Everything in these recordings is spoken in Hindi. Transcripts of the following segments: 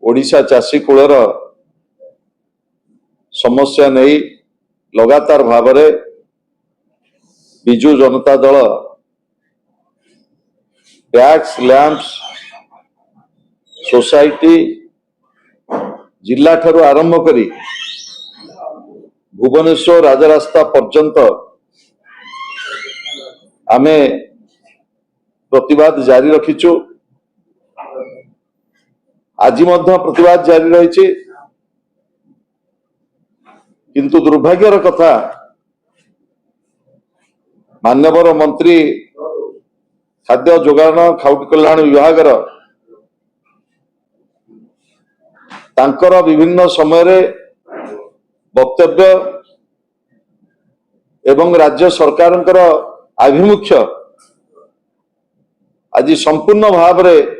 ओडिशा चाषी कूलर समस्या नहीं लगातार भाव में Biju Janata Dal tax lamps society जिला ठारू आरंभ करी भुवनेश्वर राजरास्ता पर्यंत आमे प्रतिवाद जारी रखीचु। आज प्रतिवाद जारी रही, किंतु दुर्भाग्यर कथा माननीय मंत्री खाद्य जोगाण खाउटी कल्याण विभाग तांकर विभिन्न समय वक्तव्य एवं राज्य सरकार आभिमुख्य आज संपूर्ण भाव में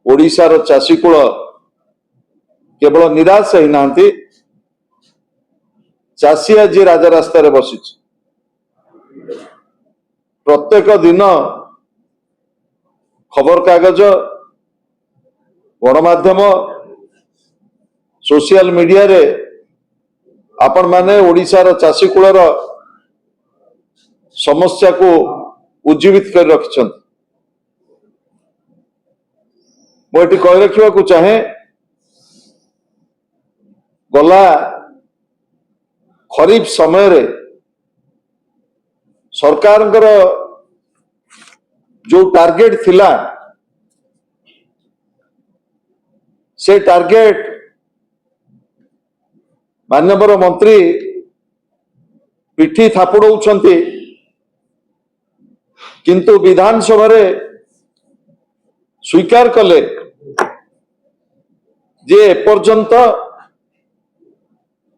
ओडिशार चाषी कूल केवल निराश ही नांती, चाषी आज राजरास्ता बसी प्रत्येक दिन खबर कागज गणमाध्यम सोशल मीडिया रे आपण माने ओडिशार चाषी कूलर समस्या को उज्जीवित कर रखिछन। मुझे कह रखा चाहे गला खरीफ समय रे सरकार जो टार्गेट थिला से टार्गेट माननीय मंत्री पिठी थापुड़ौछंती, किंतु विधानसभा रे स्वीकार कले जे एपर्यंत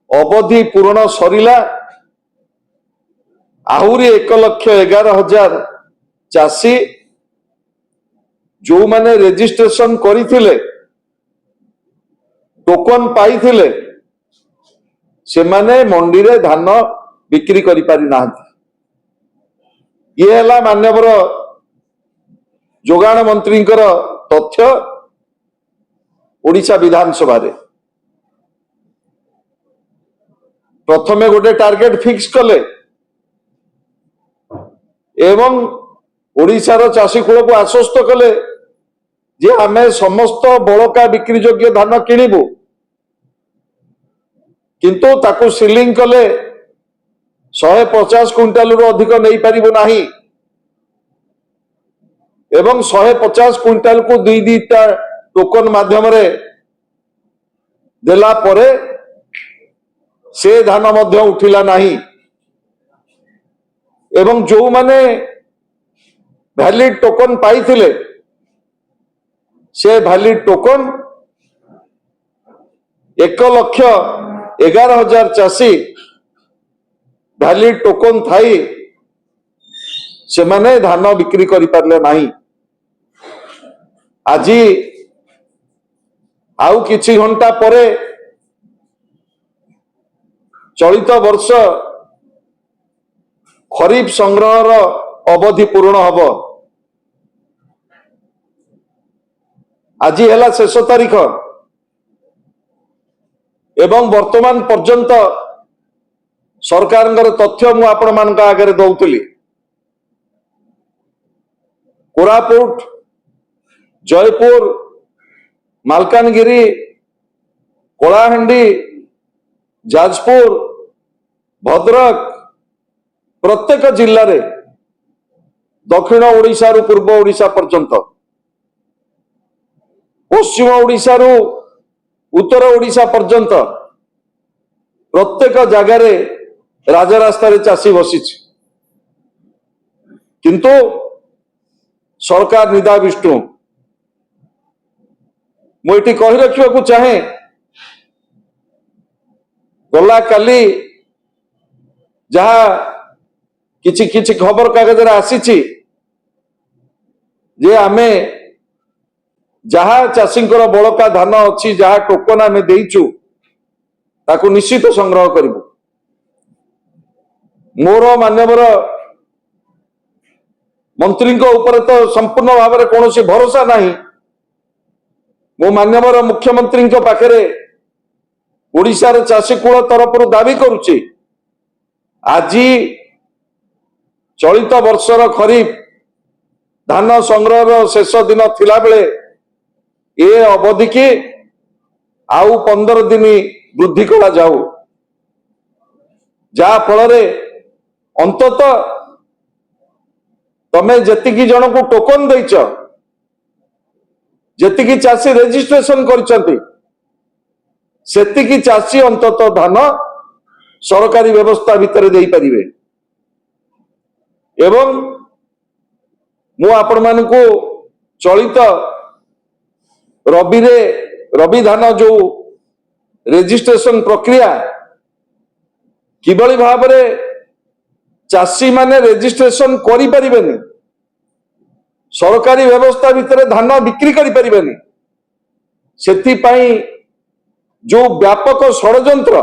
अवधि पूर्ण सरिला आहुरी 1,11,000 चाषी जो माने रेजिस्ट्रेशन करिथिले टोकन पाइथिले से माने मंडी रे धान बिक्री करि पारि नाहंती। ये हला मान्यवर जोगाण मंत्री तथ्य ओडिशा विधानसभा रे प्रथमे गोटे टार्गेट फिक्स कले एवं ओडिशार चाषी कूल को आश्वस्त कले जे आमे समस्त बड़का बिक्री योग्य धान किनिबु, किंतु ताकू सीलिंग कले 150 क्विंटाल रु अधिक नहीं पारिबो नाही एवं 150 क्विंटाल को दुईटा टोकन माध्यम रे देला परे से धान मध्य उठिला नाही एवं जो माने वैलिड टोकन पाइथिले से वैलिड टोकन 1,11,000 चाषी वैलिड टोकन थाई से माने धान बिक्री करि पारले नाही। आज आउ किछि घंटा परे चलित वर्ष खरीफ संग्रहर अवधि पूर्ण हब। आज है शेष तारीख एवं वर्तमान पर्यंत सरकार तथ्य मु आपण मान आगे दौली। कोरापुट, जयपुर, मालकानगिरी, कलाहांडी, जाजपुर, भद्रक प्रत्येक जिल्ला रे दक्षिण ओडिशा रु पूर्व ओडिशा पर्यंत पश्चिम ओडिशा रु उत्तर ओडिशा पर्यंत प्रत्येक जगार राजरास्ता रे चाषी बसी, किंतु सरकार निदा विष्णु। मुझे कही रखा चाहे गला काली जहा किछि किछि खबर कागज आसी जे आमे जहा चाषी बड़का धान अच्छी जहा टोकन आमे देइचु ताकू निश्चित संग्रह करिबु। मोर मान्यवर मंत्री ऊपर तो संपूर्ण भाव में कौन भरोसा नहीं मु माननीय मुख्यमंत्री पाखरे ओडिशार चाषी कूल तरफ दाबी करुचे आज चलित वर्षर खरीफ धान संग्रह शेष दिन थिला बेले ए अवधि की आउ 15 दिन वृद्धि करा जाऊ जा फल अंतत तमे जेतिकी जन को टोकन देच जेतिकी चाषी रेजिस्ट्रेशन करछंती सेतिकी चाषी अंतत धान सरकारी व्यवस्था भितर देई परिवे एवं मु आपण मानकु चलित रबी धान जो रेजिस्ट्रेशन प्रक्रिया किबळी भाबरे चाषी माने रेजिस्ट्रेशन करि परिबेनी सरकारी व्यवस्था भितर धान बिक्री करि परिबेनी सेति पई जो व्यापक षड्यंत्र